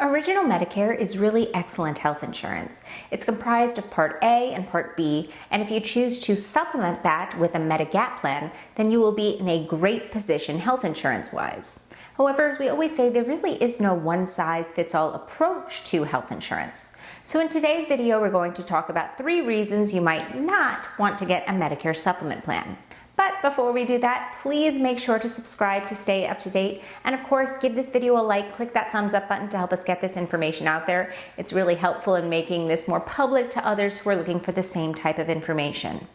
Original Medicare is really excellent health insurance. It's comprised of Part A and Part B, and if you choose to supplement that with a Medigap plan, then you will be in a great position health insurance-wise. However, as we always say, there really is no one-size-fits-all approach to health insurance. So in today's video, we're going to talk about 3 reasons you might not want to get a Medicare supplement plan. But before we do that, please make sure to subscribe to stay up to date. And of course, give this video a like, click that thumbs up button to help us get this information out there. It's really helpful in making this more public to others who are looking for the same type of information.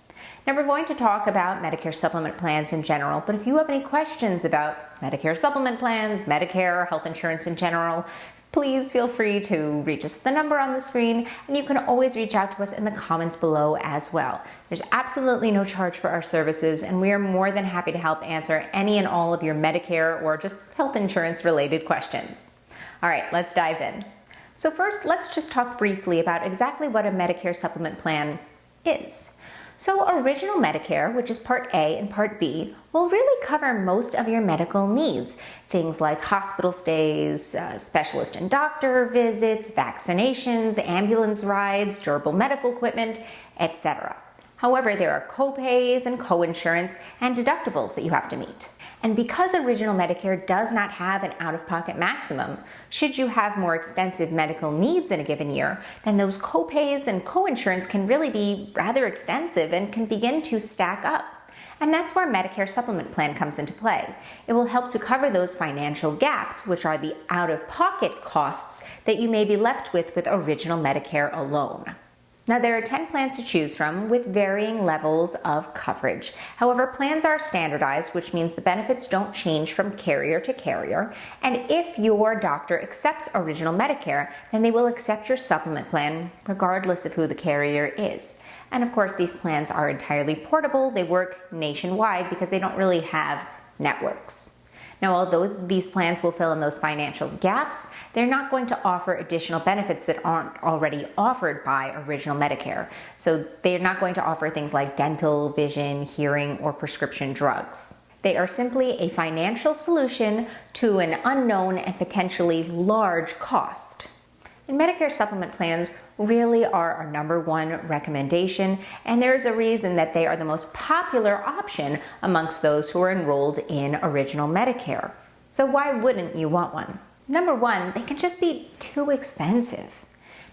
Now we're going to talk about Medicare supplement plans in general, but if you have any questions about Medicare supplement plans, Medicare, health insurance in general, please feel free to reach us at the number on the screen, and you can always reach out to us in the comments below as well. There's absolutely no charge for our services, and we are more than happy to help answer any and all of your Medicare or just health insurance related questions. All right, let's dive in. So first, let's just talk briefly about exactly what a Medicare supplement plan is. So Original Medicare, which is Part A and Part B, will really cover most of your medical needs. Things like hospital stays, specialist and doctor visits, vaccinations, ambulance rides, durable medical equipment, etc. However, there are co-pays and co-insurance and deductibles that you have to meet. And because Original Medicare does not have an out-of-pocket maximum, should you have more extensive medical needs in a given year, then those co-pays and co-insurance can really be rather extensive and can begin to stack up. And that's where Medicare Supplement Plan comes into play. It will help to cover those financial gaps, which are the out-of-pocket costs that you may be left with Original Medicare alone. Now, there are 10 plans to choose from with varying levels of coverage. However, plans are standardized, which means the benefits don't change from carrier to carrier. And if your doctor accepts Original Medicare, then they will accept your supplement plan regardless of who the carrier is. And of course, these plans are entirely portable. They work nationwide because they don't really have networks. Now, although these plans will fill in those financial gaps, they're not going to offer additional benefits that aren't already offered by Original Medicare. So they're not going to offer things like dental, vision, hearing, or prescription drugs. They are simply a financial solution to an unknown and potentially large cost. And Medicare supplement plans really are our #1 recommendation, and there's a reason that they are the most popular option amongst those who are enrolled in Original Medicare. So why wouldn't you want one? #1, they can just be too expensive.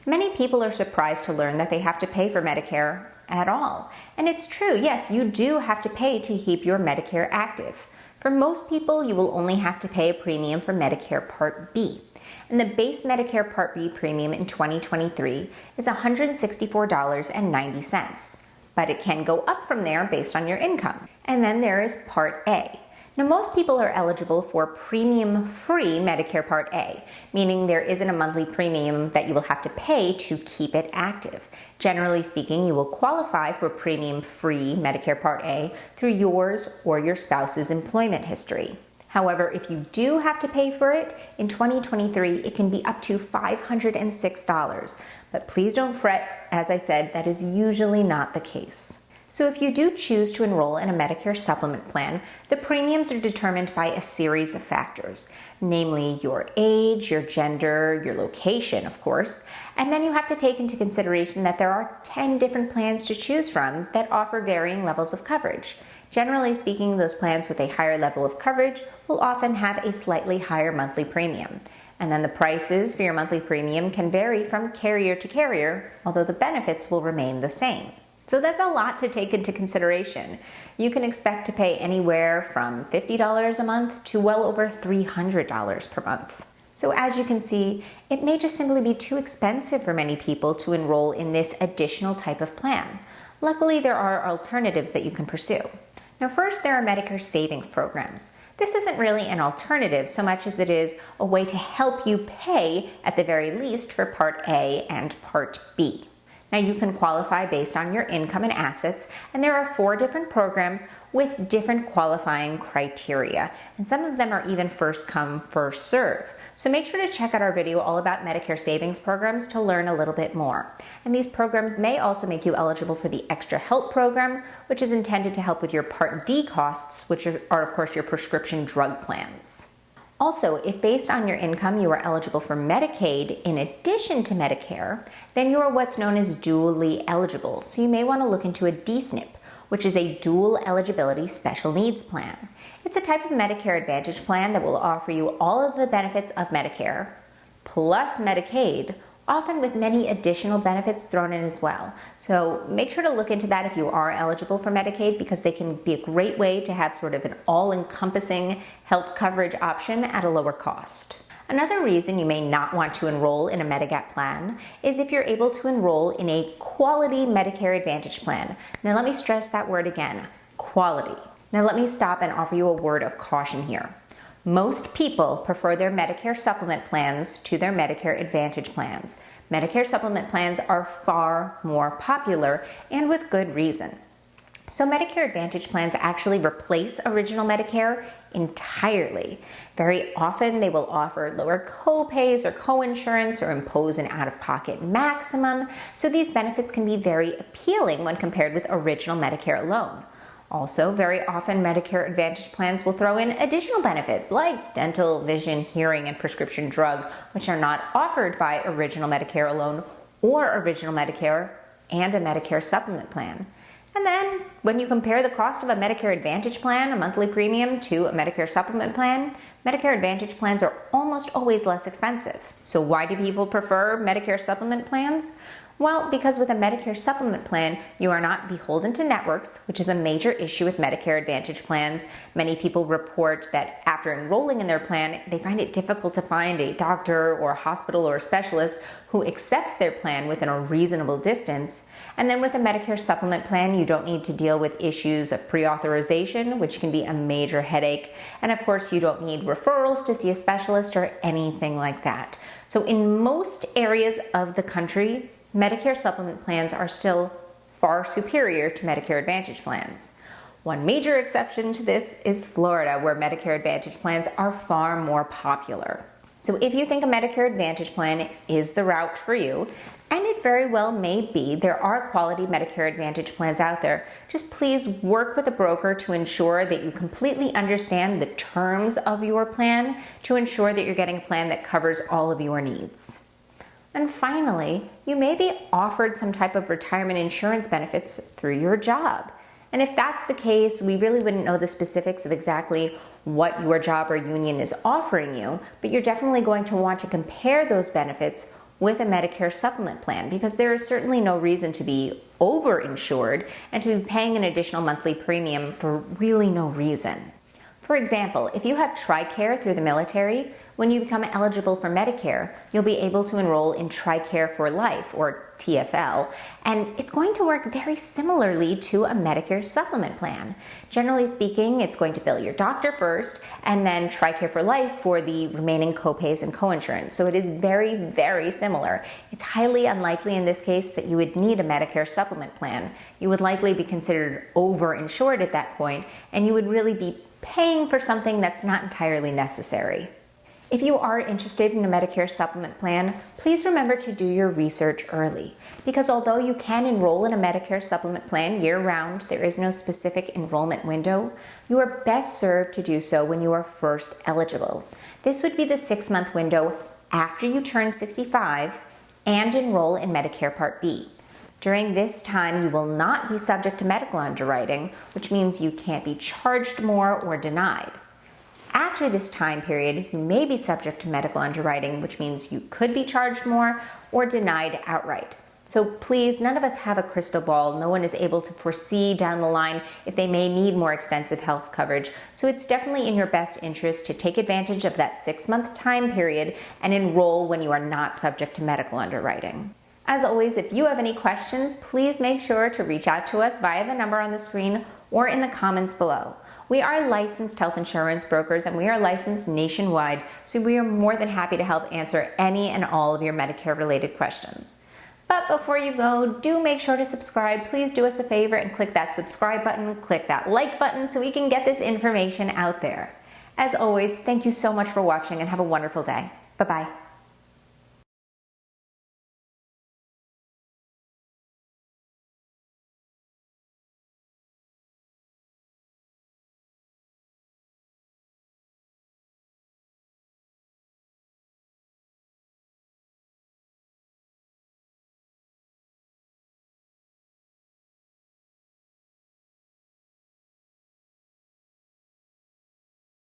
Many people are surprised to learn that they have to pay for Medicare at all. And it's true, yes, you do have to pay to keep your Medicare active. For most people, you will only have to pay a premium for Medicare Part B. And the base Medicare Part B premium in 2023 is $164.90, but it can go up from there based on your income. And then there is Part A. Now, most people are eligible for premium-free Medicare Part A, meaning there isn't a monthly premium that you will have to pay to keep it active. Generally speaking, you will qualify for premium-free Medicare Part A through yours or your spouse's employment history. However, if you do have to pay for it, in 2023, it can be up to $506. But please don't fret, as I said, that is usually not the case. So if you do choose to enroll in a Medicare supplement plan, the premiums are determined by a series of factors, namely your age, your gender, your location, of course, and then you have to take into consideration that there are 10 different plans to choose from that offer varying levels of coverage. Generally speaking, those plans with a higher level of coverage will often have a slightly higher monthly premium. And then the prices for your monthly premium can vary from carrier to carrier, although the benefits will remain the same. So that's a lot to take into consideration. You can expect to pay anywhere from $50 a month to well over $300 per month. So as you can see, it may just simply be too expensive for many people to enroll in this additional type of plan. Luckily, there are alternatives that you can pursue. Now, first, there are Medicare savings programs. This isn't really an alternative so much as it is a way to help you pay, at the very least, for Part A and Part B. Now, you can qualify based on your income and assets, and there are 4 different programs with different qualifying criteria, and some of them are even first come, first serve. So make sure to check out our video all about Medicare savings programs to learn a little bit more. And these programs may also make you eligible for the Extra Help program, which is intended to help with your Part D costs, which are of course your prescription drug plans. Also, if based on your income you are eligible for Medicaid in addition to Medicare, then you are what's known as dually eligible. So you may want to look into a DSNP, which is a dual eligibility special needs plan. It's a type of Medicare Advantage plan that will offer you all of the benefits of Medicare, plus Medicaid, often with many additional benefits thrown in as well. So make sure to look into that if you are eligible for Medicaid, because they can be a great way to have sort of an all-encompassing health coverage option at a lower cost. Another reason you may not want to enroll in a Medigap plan is if you're able to enroll in a quality Medicare Advantage plan. Now let me stress that word again, quality. Now let me stop and offer you a word of caution here. Most people prefer their Medicare supplement plans to their Medicare Advantage plans. Medicare supplement plans are far more popular, and with good reason. So Medicare Advantage plans actually replace original Medicare entirely. Very often they will offer lower co-pays or co-insurance or impose an out-of-pocket maximum, so these benefits can be very appealing when compared with original Medicare alone. Also, very often Medicare Advantage plans will throw in additional benefits like dental, vision, hearing, and prescription drug, which are not offered by original Medicare alone or original Medicare and a Medicare supplement plan. And then when you compare the cost of a Medicare Advantage plan, a monthly premium, to a Medicare supplement plan, Medicare Advantage plans are almost always less expensive. So why do people prefer Medicare supplement plans? Well, because with a Medicare supplement plan, you are not beholden to networks, which is a major issue with Medicare Advantage plans. Many people report that after enrolling in their plan, they find it difficult to find a doctor or a hospital or a specialist who accepts their plan within a reasonable distance. And then with a Medicare supplement plan, you don't need to deal with issues of pre-authorization, which can be a major headache. And of course, you don't need referrals to see a specialist or anything like that. So in most areas of the country, Medicare supplement plans are still far superior to Medicare Advantage plans. One major exception to this is Florida, where Medicare Advantage plans are far more popular. So if you think a Medicare Advantage plan is the route for you, and it very well may be, there are quality Medicare Advantage plans out there, just please work with a broker to ensure that you completely understand the terms of your plan to ensure that you're getting a plan that covers all of your needs. And finally, you may be offered some type of retirement insurance benefits through your job. And if that's the case, we really wouldn't know the specifics of exactly what your job or union is offering you, but you're definitely going to want to compare those benefits with a Medicare supplement plan, because there is certainly no reason to be overinsured and to be paying an additional monthly premium for really no reason. For example, if you have TRICARE through the military, when you become eligible for Medicare, you'll be able to enroll in TRICARE for Life, or TFL, and it's going to work very similarly to a Medicare supplement plan. Generally speaking, it's going to bill your doctor first, and then TRICARE for Life for the remaining copays and coinsurance. So it is very, very similar. It's highly unlikely in this case that you would need a Medicare supplement plan. You would likely be considered overinsured at that point, and you would really be paying for something that's not entirely necessary. If you are interested in a Medicare supplement plan, please remember to do your research early, because although you can enroll in a Medicare supplement plan year-round, there is no specific enrollment window, you are best served to do so when you are first eligible. This would be the 6-month window after you turn 65 and enroll in Medicare Part B. During this time, you will not be subject to medical underwriting, which means you can't be charged more or denied. After this time period, you may be subject to medical underwriting, which means you could be charged more or denied outright. So please, none of us have a crystal ball. No one is able to foresee down the line if they may need more extensive health coverage. So it's definitely in your best interest to take advantage of that 6-month time period and enroll when you are not subject to medical underwriting. As always, if you have any questions, please make sure to reach out to us via the number on the screen or in the comments below. We are licensed health insurance brokers, and we are licensed nationwide, so we are more than happy to help answer any and all of your Medicare-related questions. But before you go, do make sure to subscribe. Please do us a favor and click that subscribe button, click that like button so we can get this information out there. As always, thank you so much for watching and have a wonderful day. Bye-bye.